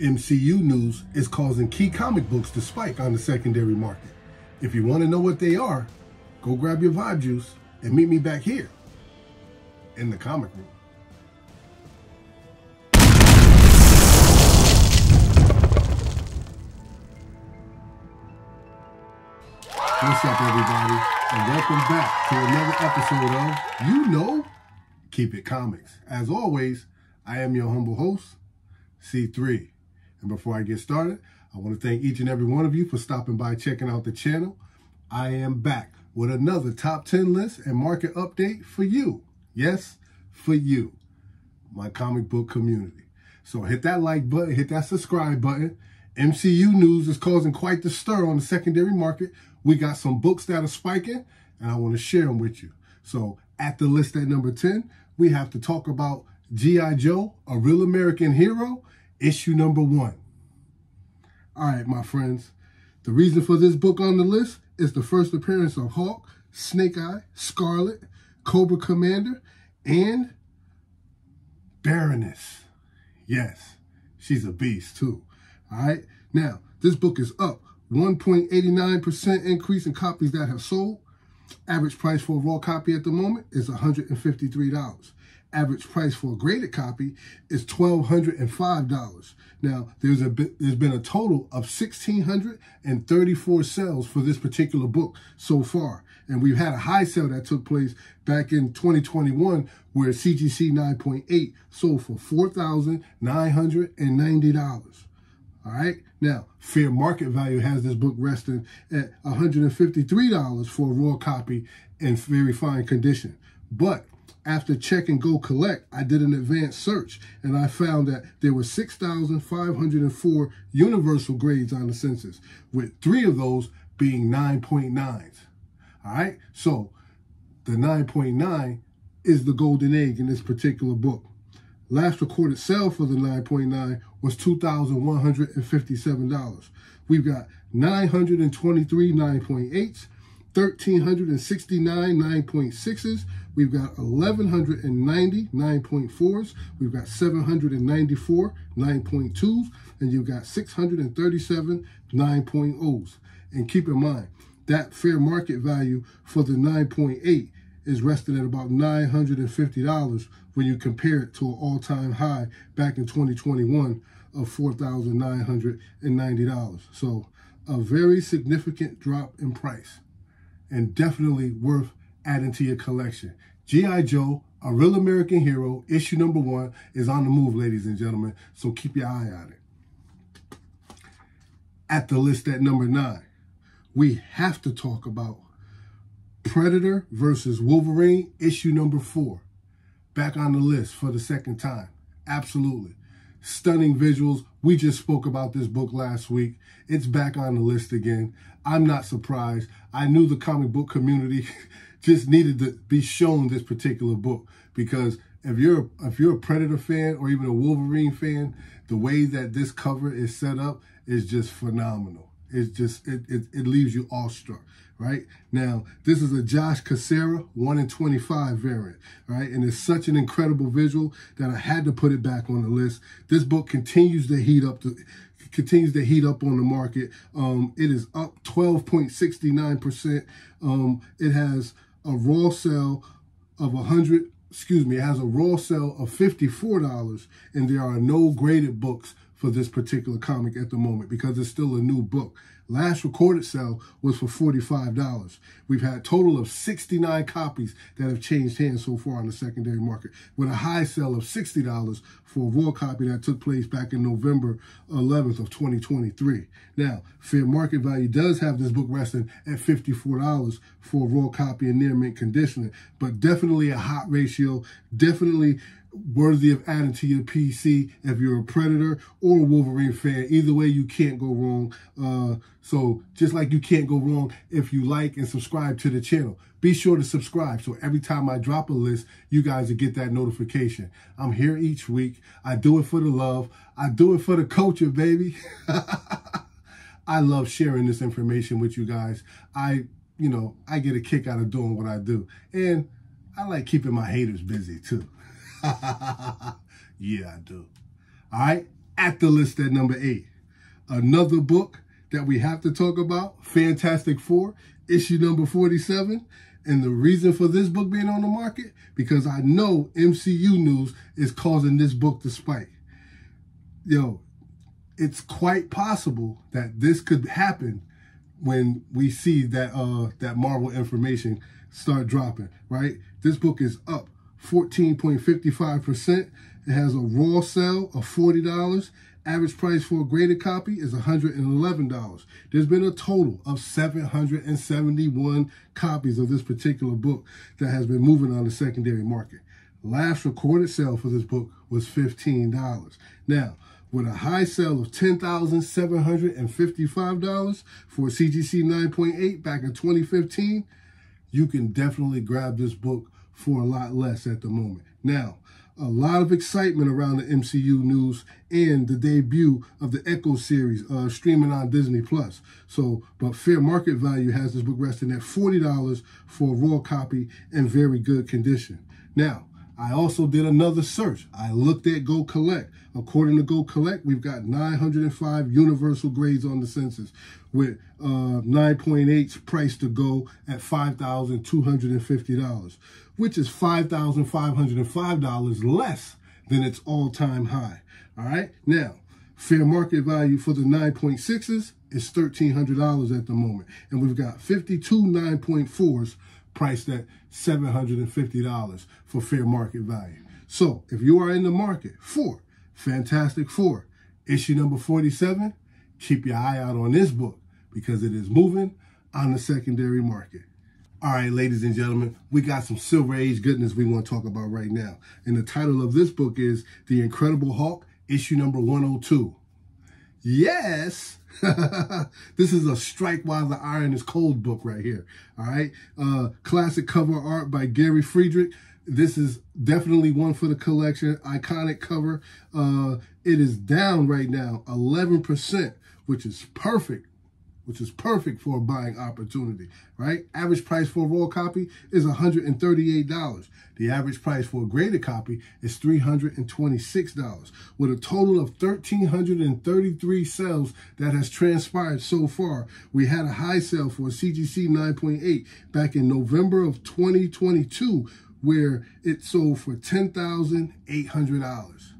MCU news is causing key comic books to spike on the secondary market. If you want to know what they are, go grab your vibe juice and meet me back here in the comic room. What's up, everybody, and welcome back to another episode of Keep It Comics. As always, I am your humble host, C3. And before I get started, I want to thank each and every one of you for stopping by, checking out the channel. I am back with another top 10 list and market update for you. Yes, for you, my comic book community. So hit that like button, hit that subscribe button. MCU news is causing quite the stir on the secondary market. We got some books that are spiking, and I want to share them with you. So at the list at number 10, we have to talk about G.I. Joe, A Real American Hero, issue number 1. All right, my friends. The reason for this book on the list is the first appearance of Hawk, Snake Eye, Scarlet, Cobra Commander, and Baroness. Yes, she's a beast too. All right. Now, this book is up 1.89% increase in copies that have sold. Average price for a raw copy at the moment is $153. Average price for a graded copy is $1,205. Now, there's been a total of 1,634 sales for this particular book so far. And we've had a high sale that took place back in 2021 where CGC 9.8 sold for $4,990. All right. Now, fair market value has this book resting at $153 for a raw copy in very fine condition. But after check and go collect, I did an advanced search and I found that there were 6,504 universal grades on the census, with 3 of those being 9.9s. All right. So the 9.9 is the golden egg in this particular book. Last recorded sale for the 9.9 was $2,157. We've got 923 9.8s, 1,369 9.6s. We've got 1,190 9.4s. We've got 794 9.2s, and you've got 637 9.0s. And keep in mind that fair market value for the 9.8 is resting at about $950 when you compare it to an all-time high back in 2021 of $4,990. So a very significant drop in price and definitely worth adding to your collection. G.I. Joe, A Real American Hero, issue number 1 is on the move, ladies and gentlemen, so keep your eye on it. At the list at number 9, we have to talk about Predator versus Wolverine, issue number 4. Back on the list for the second time. Absolutely. Stunning visuals. We just spoke about this book last week. It's back on the list again. I'm not surprised. I knew the comic book community just needed to be shown this particular book, because if you're a Predator fan or even a Wolverine fan, the way that this cover is set up is just phenomenal. It's just, it leaves you awestruck, right? Now, this is a Josh Cassera 1-in-25 variant, right? And it's such an incredible visual that I had to put it back on the list. This book continues to heat up on the market. It is up 12.69%. It has a raw sale of it has a raw sale of $54, and there are no graded books for this particular comic at the moment because it's still a new book. Last recorded sale was for $45. We've had a total of 69 copies that have changed hands so far on the secondary market, with a high sale of $60 for a raw copy that took place back in November 11th of 2023. Now, fair market value does have this book resting at $54 for a raw copy in near mint condition, but definitely a hot ratio, definitely worthy of adding to your PC if you're a Predator or a Wolverine fan. Either way, you can't go wrong. So just like you can't go wrong if you like and subscribe to the channel. Be sure to subscribe so every time I drop a list, you guys will get that notification. I'm here each week. I do it for the love. I do it for the culture, baby. I love sharing this information with you guys. I get a kick out of doing what I do. And I like keeping my haters busy too. Yeah, I do. All right. At the list at number 8, another book that we have to talk about, Fantastic Four, issue number 47. And the reason for this book being on the market, because I know MCU news is causing this book to spike. Yo, it's quite possible that this could happen when we see that that Marvel information start dropping, right? This book is up 14.55%. It has a raw sale of $40. Average price for a graded copy is $111. There's been a total of 771 copies of this particular book that has been moving on the secondary market. Last recorded sale for this book was $15. Now, with a high sale of $10,755 for a CGC 9.8 back in 2015, you can definitely grab this book for a lot less at the moment. Now, a lot of excitement around the MCU news and the debut of the Echo series streaming on Disney+. But fair market value has this book resting at $40 for a raw copy in very good condition. Now, I also did another search. I looked at Go Collect. According to Go Collect, we've got 905 universal grades on the census with 9.8's price to go at $5,250, which is $5,505 less than its all-time high. All right? Now, fair market value for the 9.6s is $1,300 at the moment. And we've got 52 9.4s priced at $750 for fair market value. So if you are in the market for Fantastic Four, issue number 47, keep your eye out on this book because it is moving on the secondary market. All right, ladies and gentlemen, we got some Silver Age goodness we want to talk about right now. And the title of this book is The Incredible Hulk, issue number 102. Yes, this is a strike while the iron is cold book right here. All right, classic cover art by Gary Friedrich. This is definitely one for the collection. Iconic cover. It is down right now 11%, which is perfect for a buying opportunity, right? Average price for a raw copy is $138. The average price for a graded copy is $326, with a total of 1,333 sales that has transpired so far. We had a high sale for a CGC 9.8 back in November of 2022, where it sold for $10,800.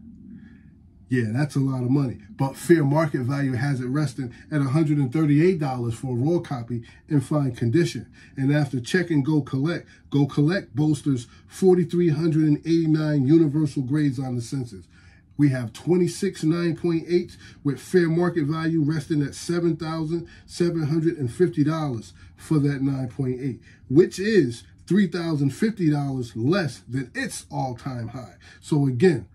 Yeah, that's a lot of money. But fair market value has it resting at $138 for a raw copy in fine condition. And after checking Go Collect boasts 4,389 universal grades on the census. We have 26 9.8s with fair market value resting at $7,750 for that 9.8, which is $3,050 less than its all-time high. So again,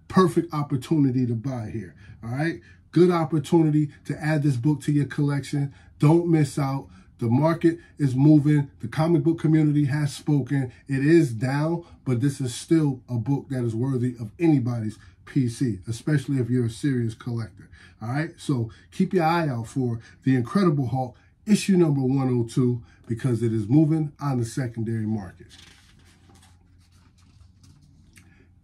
perfect opportunity to buy here. All right, good opportunity to add this book to your collection. Don't miss out. The market is moving. The comic book community has spoken. It is down, but this is still a book that is worthy of anybody's PC, especially if you're a serious collector. All right, so keep your eye out for The Incredible Hulk, issue number 102, because it is moving on the secondary market.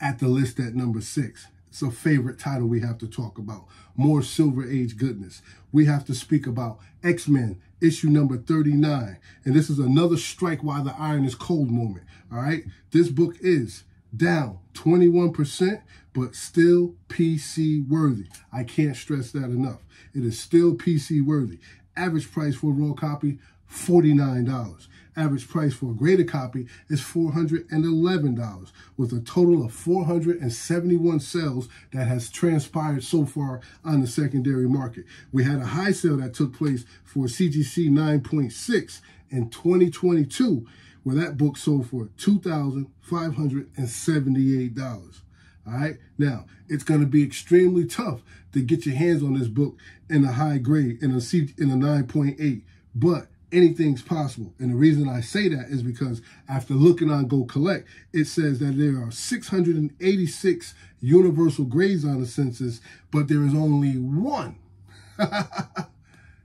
At the list at number 6, it's a favorite title we have to talk about. More Silver Age goodness. We have to speak about X-Men, issue number 39. And this is another strike while the iron is cold moment. All right, this book is down 21%, but still PC worthy. I can't stress that enough. It is still PC worthy. Average price for a raw copy, $49. Average price for a graded copy is $411, with a total of 471 sales that has transpired so far on the secondary market. We had a high sale that took place for CGC 9.6 in 2022, where that book sold for $2,578. All right, now it's going to be extremely tough to get your hands on this book in a high grade, in a 9.8, but anything's possible. And the reason I say that is because after looking on Go Collect, it says that there are 686 universal grades on the census, but there is only one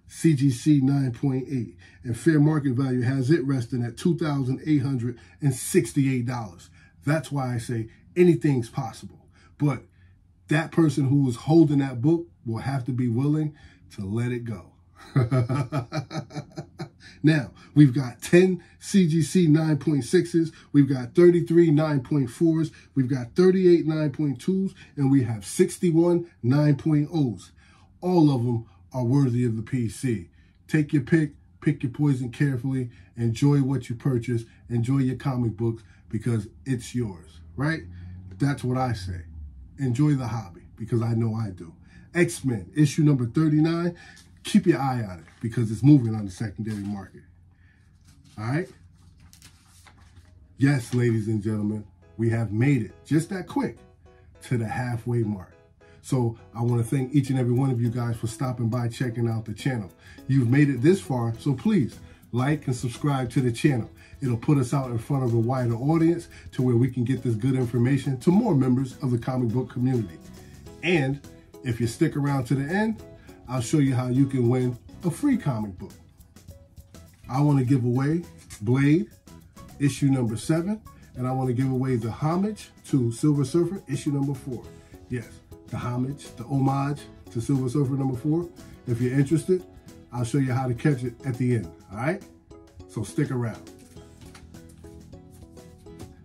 CGC 9.8. And fair market value has it resting at $2,868. That's why I say anything's possible. But that person who was holding that book will have to be willing to let it go. Now, we've got 10 CGC 9.6s, we've got 33 9.4s, we've got 38 9.2s, and we have 61 9.0s. All of them are worthy of the PC. Take your pick your poison carefully, enjoy what you purchase, enjoy your comic books because it's yours, right? That's what I say. Enjoy the hobby because I know I do. X-Men, issue number 39. Keep your eye on it because it's moving on the secondary market. All right? Yes, ladies and gentlemen, we have made it just that quick to the halfway mark. So I want to thank each and every one of you guys for stopping by, checking out the channel. You've made it this far, so please like and subscribe to the channel. It'll put us out in front of a wider audience to where we can get this good information to more members of the comic book community. And if you stick around to the end, I'll show you how you can win a free comic book. I want to give away Blade, issue number 7, and I want to give away the homage to Silver Surfer, issue number 4. Yes, the homage, the homage to Silver Surfer number 4. If you're interested, I'll show you how to catch it at the end, all right? So stick around.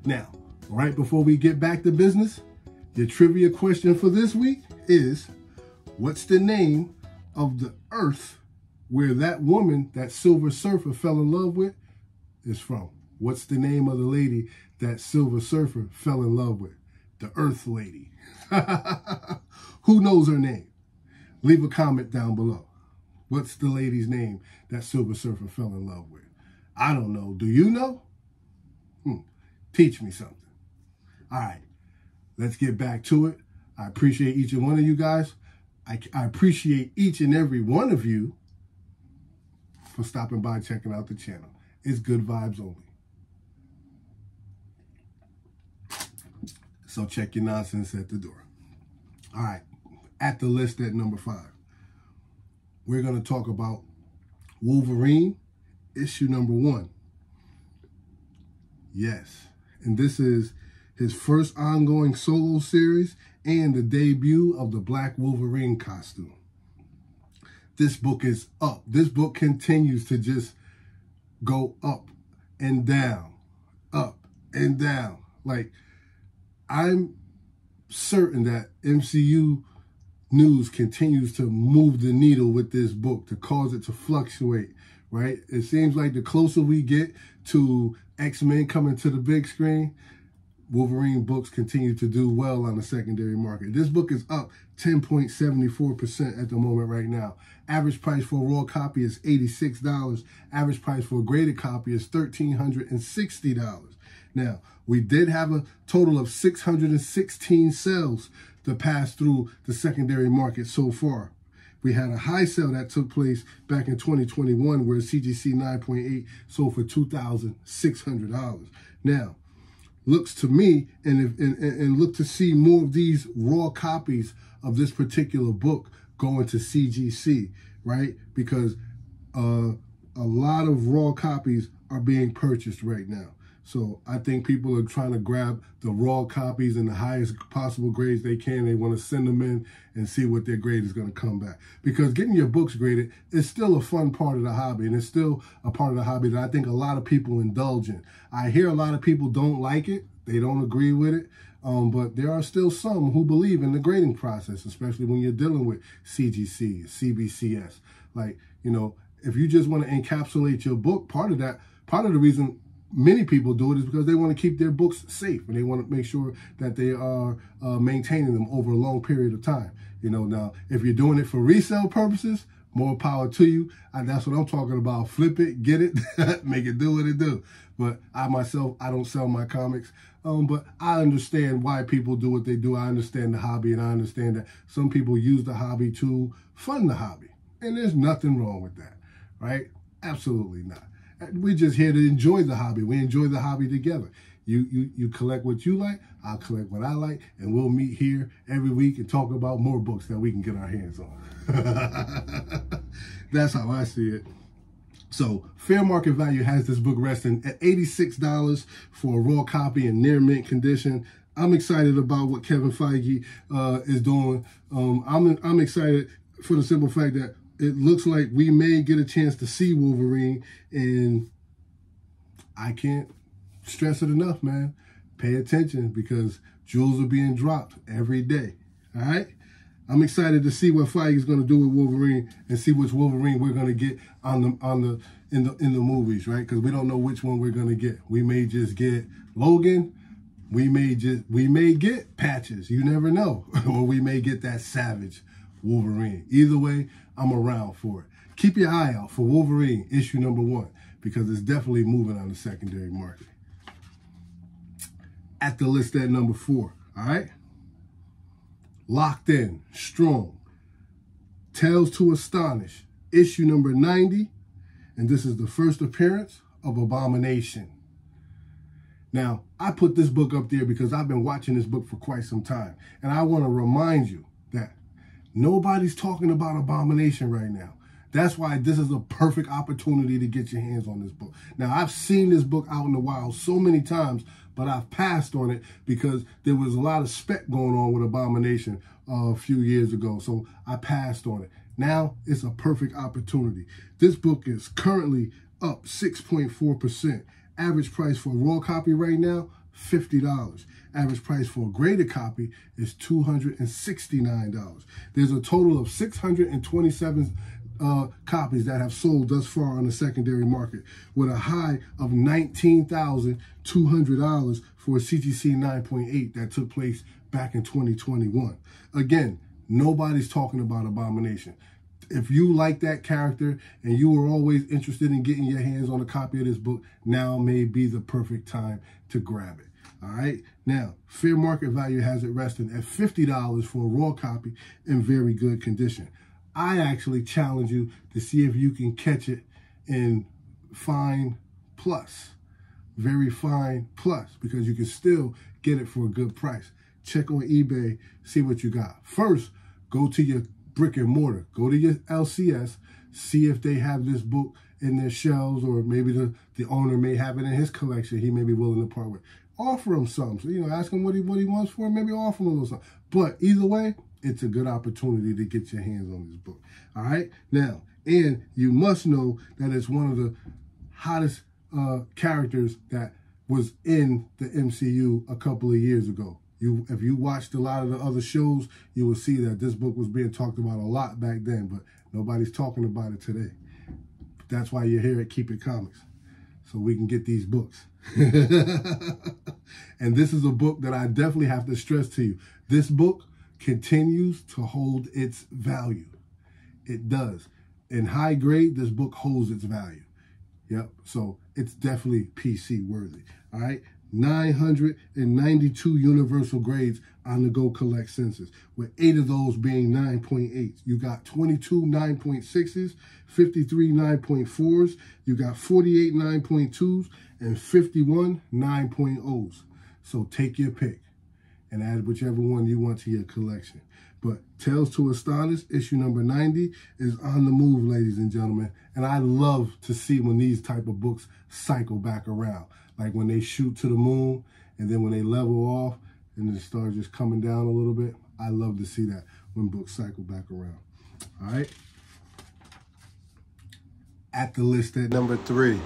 Now, right before we get back to business, your trivia question for this week is, what's the name of the Earth where that woman that Silver Surfer fell in love with is from? What's the name of the lady that Silver Surfer fell in love with? The Earth Lady. Who knows her name? Leave a comment down below. What's the lady's name that Silver Surfer fell in love with? I don't know. Do you know? Teach me something. All right, let's get back to it. I appreciate each and one of you guys. I appreciate each and every one of you for stopping by, checking out the channel. It's good vibes only. So check your nonsense at the door. All right, at the list at number 5, we're going to talk about Wolverine, issue number 1. Yes, and this is his first ongoing solo series and the debut of the Black Wolverine costume. This book is up. This book continues to just go up and down, up and down. Like, I'm certain that MCU news continues to move the needle with this book to cause it to fluctuate, right? It seems like the closer we get to X-Men coming to the big screen, Wolverine books continue to do well on the secondary market. This book is up 10.74% at the moment right now. Average price for a raw copy is $86. Average price for a graded copy is $1,360. Now, we did have a total of 616 sales to pass through the secondary market so far. We had a high sale that took place back in 2021 where CGC 9.8 sold for $2,600. Now, looks to me and look to see more of these raw copies of this particular book going to CGC, right? Because a lot of raw copies are being purchased right now. So I think people are trying to grab the raw copies in the highest possible grades they can. They want to send them in and see what their grade is going to come back. Because getting your books graded is still a fun part of the hobby. And it's still a part of the hobby that I think a lot of people indulge in. I hear a lot of people don't like it. They don't agree with it. But there are still some who believe in the grading process, especially when you're dealing with CGC, CBCS. Like, you know, if you just want to encapsulate your book, part of the reason many people do it is because they want to keep their books safe and they want to make sure that they are maintaining them over a long period of time. You know, now, if you're doing it for resale purposes, more power to you. That's what I'm talking about. Flip it, get it, make it do what it do. But I myself, I don't sell my comics. But I understand why people do what they do. I understand the hobby, and I understand that some people use the hobby to fund the hobby. And there's nothing wrong with that, right? Absolutely not. We're just here to enjoy the hobby. We enjoy the hobby together. You collect what you like, I'll collect what I like, and we'll meet here every week and talk about more books that we can get our hands on. That's how I see it. So fair market value has this book resting at $86 for a raw copy in near mint condition. I'm excited about what Kevin Feige is doing. I'm excited for the simple fact that it looks like we may get a chance to see Wolverine, and I can't stress it enough, man. Pay attention, because jewels are being dropped every day. All right? I'm excited to see what Feige is going to do with Wolverine, and see which Wolverine we're going to get in the movies, right? Because we don't know which one we're going to get. We may just get Logan. We may get Patches. You never know. Or we may get that savage Wolverine. Either way, I'm around for it. Keep your eye out for Wolverine issue number 1, because it's definitely moving on the secondary market. At the list at number 4, all right? Locked In, Strong, Tales to Astonish, issue number 90, and this is the first appearance of Abomination. Now, I put this book up there because I've been watching this book for quite some time, and I want to remind you that nobody's talking about Abomination right now. That's why this is a perfect opportunity to get your hands on this book. Now, I've seen this book out in the wild so many times, but I've passed on it because there was a lot of spec going on with Abomination a few years ago. So I passed on it. Now it's a perfect opportunity. This book is currently up 6.4%. Average price for a raw copy right now, $50. Average price for a graded copy is $269. There's a total of 627 copies that have sold thus far on the secondary market, with a high of $19,200 for a CGC 9.8 that took place back in 2021. Again, nobody's talking about Abomination. If you like that character and you were always interested in getting your hands on a copy of this book, now may be the perfect time to grab it. All right. Now, fair market value has it resting at $50 for a raw copy in very good condition. I actually challenge you to see if you can catch it in fine plus, very fine plus, because you can still get it for a good price. Check on eBay, see what you got. First, go to your brick and mortar. Go to your LCS, see if they have this book in their shelves, or maybe the owner may have it in his collection he may be willing to part with. Offer him something. So, ask him what he wants for it, maybe offer him a little something. But either way, it's a good opportunity to get your hands on this book. All right? Now, and you must know that it's one of the hottest characters that was in the MCU a couple of years ago. If you watched a lot of the other shows, you will see that this book was being talked about a lot back then, but nobody's talking about it today. That's why you're here at Keep It Comics, so we can get these books. And this is a book that I definitely have to stress to you. This book continues to hold its value. It does. In high grade, this book holds its value. Yep. So it's definitely PC worthy. All right. 992 universal grades on the Go Collect census, with 8 of those being 9.8. You got 22 9.6s, 53 9.4s, you got 48 9.2s, and 51 9.0s. So take your pick and add whichever one you want to your collection. But Tales to Astonish, issue number 90, is on the move, ladies and gentlemen. And I love to see when these type of books cycle back around. Like when they shoot to the moon, and then when they level off, and then start just coming down a little bit. I love to see that when books cycle back around. All right. At the list at number 3,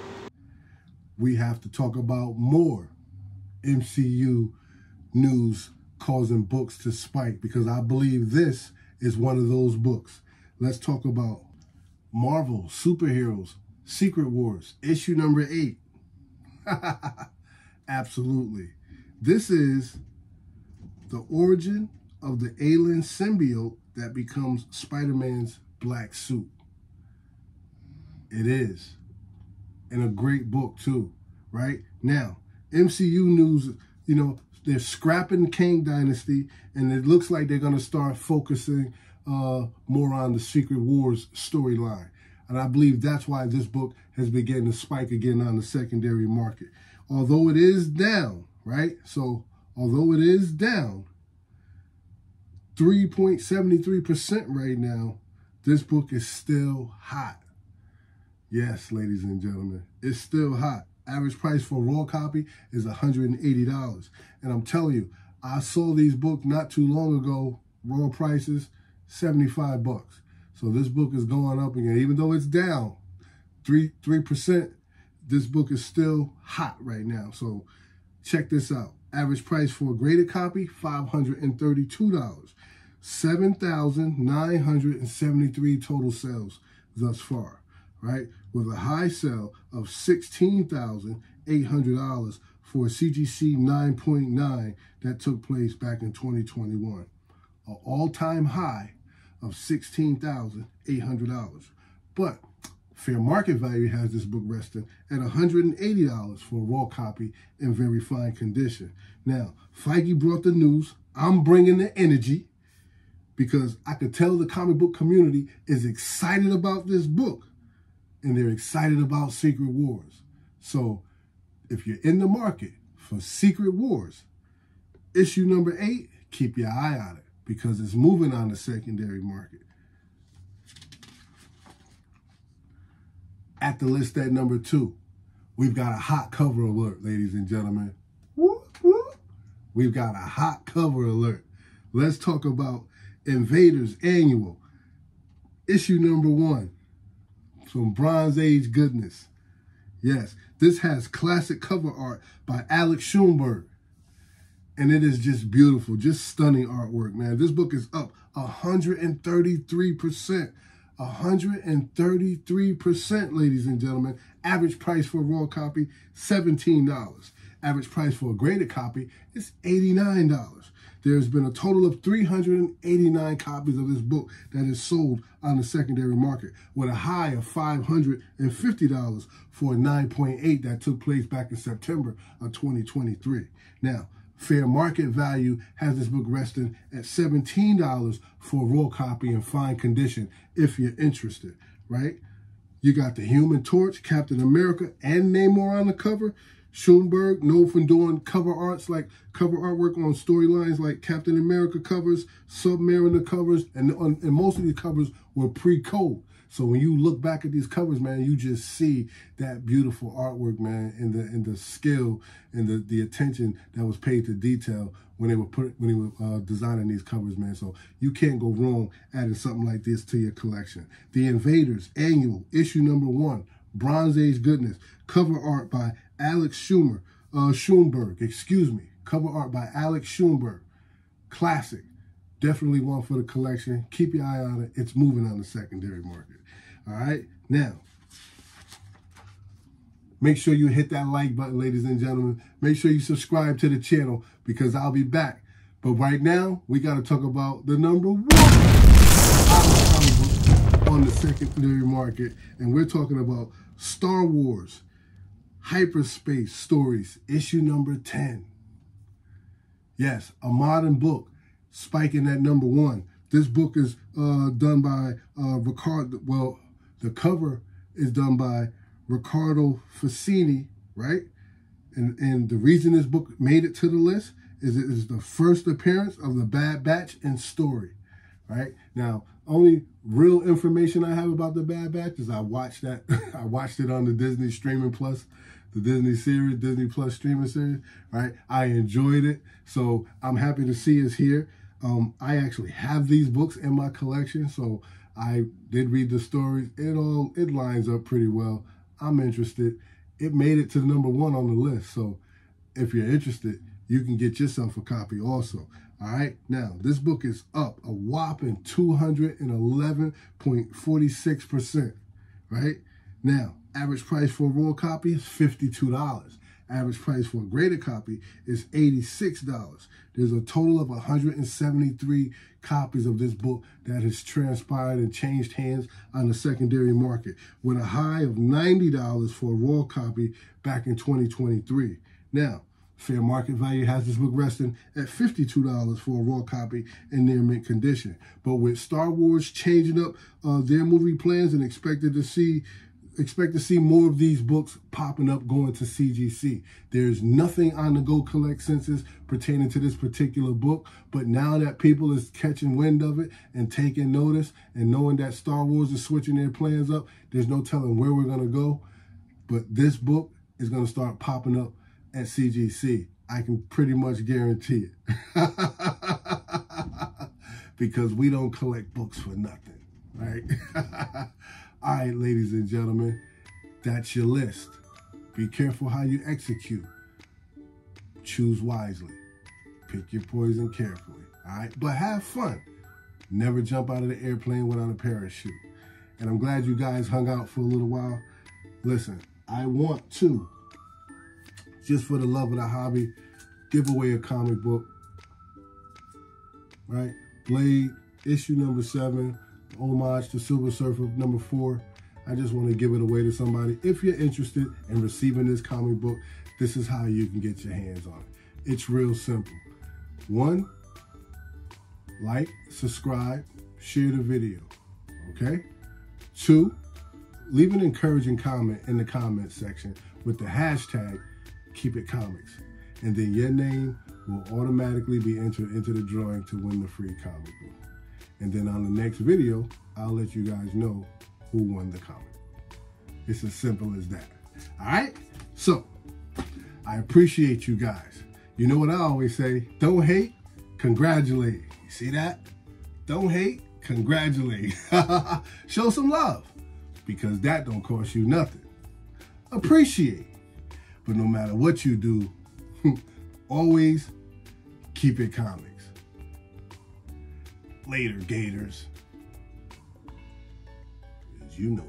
we have to talk about more MCU news causing books to spike, because I believe this is one of those books. Let's talk about Marvel Superheroes Secret Wars, issue number 8. Absolutely. This is the origin of the alien symbiote that becomes Spider-Man's black suit. It is. And a great book too, right? Now, MCU news, they're scrapping Kang Dynasty, and it looks like they're going to start focusing more on the Secret Wars storyline. And I believe that's why this book has begun to spike again on the secondary market. Although it is down, right? So, although it is down 3.73% right now, this book is still hot. Yes, ladies and gentlemen, it's still hot. Average price for a raw copy is $180. And I'm telling you, I saw these books not too long ago, raw prices, $75. So this book is going up again. Even though it's down 3%, this book is still hot right now. So check this out. Average price for a graded copy, $532. 7,973 total sales thus far, right? With a high sale of $16,800 for a CGC 9.9 that took place back in 2021. An all-time high of $16,800. But fair market value has this book resting at $180 for a raw copy in very fine condition. Now, Feige brought the news. I'm bringing the energy because I could tell the comic book community is excited about this book and they're excited about Secret Wars. So if you're in the market for Secret Wars, issue number 8, keep your eye on it because it's moving on the secondary market. At the list at number 2, we've got a hot cover alert, ladies and gentlemen. Whoop, whoop. We've got a hot cover alert. Let's talk about Invaders Annual, issue number 1, some Bronze Age goodness. Yes, this has classic cover art by Alex Schoenberg. And it is just beautiful, just stunning artwork, man. This book is up 133%. 133%, ladies and gentlemen. Average price for a raw copy, $17. Average price for a graded copy is $89. There's been a total of 389 copies of this book that is sold on the secondary market, with a high of $550 for a 9.8 that took place back in September of 2023. Now, fair market value has this book resting at $17 for a raw copy in fine condition if you're interested, right? You got the Human Torch, Captain America, and Namor on the cover. Schoenberg, known for doing cover artwork on storylines like Captain America covers, Submariner covers, and most of these covers were pre-code. So when you look back at these covers, man, you just see that beautiful artwork, man, and the skill and the attention that was paid to detail when they were designing these covers, man. So you can't go wrong adding something like this to your collection. The Invaders Annual, issue number 1, Bronze Age goodness, cover art by Alex Schoenberg, excuse me. Cover art by Alex Schoenberg. Classic. Definitely one for the collection. Keep your eye on it. It's moving on the secondary market. All right? Now, make sure you hit that like button, ladies and gentlemen. Make sure you subscribe to the channel because I'll be back. But right now, we got to talk about the number 1 on the secondary market. And we're talking about Star Wars Hyperspace Stories, issue number 10. Yes, a modern book, spiking at number 1. This book is done by Ricardo. Well, the cover is done by Ricardo Fassini, right? And the reason this book made it to the list is it is the first appearance of the Bad Batch in story, right? Now, only real information I have about the Bad Batch is I watched that. I watched it on the Disney Streaming Plus, the Disney Plus streaming series, right? I enjoyed it, so I'm happy to see it's here. I actually have these books in my collection, so I did read the stories. It lines up pretty well. I'm interested. It made it to number 1 on the list, so if you're interested, you can get yourself a copy also. All right, now this book is up a whopping 211.46%, right? Now, average price for a raw copy is $52. Average price for a graded copy is $86. There's a total of 173 copies of this book that has transpired and changed hands on the secondary market, with a high of $90 for a raw copy back in 2023. Now, fair market value has this book resting at $52 for a raw copy in near mint condition. But with Star Wars changing up their movie plans and expect to see more of these books popping up going to CGC. There's nothing on the Go Collect census pertaining to this particular book, but now that people is catching wind of it and taking notice and knowing that Star Wars is switching their plans up, there's no telling where we're going to go. But this book is going to start popping up at CGC. I can pretty much guarantee it. Because we don't collect books for nothing, right? All right, ladies and gentlemen, that's your list. Be careful how you execute. Choose wisely. Pick your poison carefully, all right? But have fun. Never jump out of the airplane without a parachute. And I'm glad you guys hung out for a little while. Listen, I want to, just for the love of the hobby, give away a comic book, right? Blade, issue number 7, homage to Silver Surfer number 4. I just want to give it away to somebody. If you're interested in receiving this comic book, this is how you can get your hands on it. It's real simple. 1, like, subscribe, share the video, okay? 2, leave an encouraging comment in the comment section with the hashtag #KeepItComics. And then your name will automatically be entered into the drawing to win the free comic book. And then on the next video, I'll let you guys know who won the comic. It's as simple as that. All right? So, I appreciate you guys. You know what I always say? Don't hate, congratulate. You see that? Don't hate, congratulate. Show some love, because that don't cost you nothing. Appreciate. But no matter what you do, always keep it comics. Later, Gators. As you know.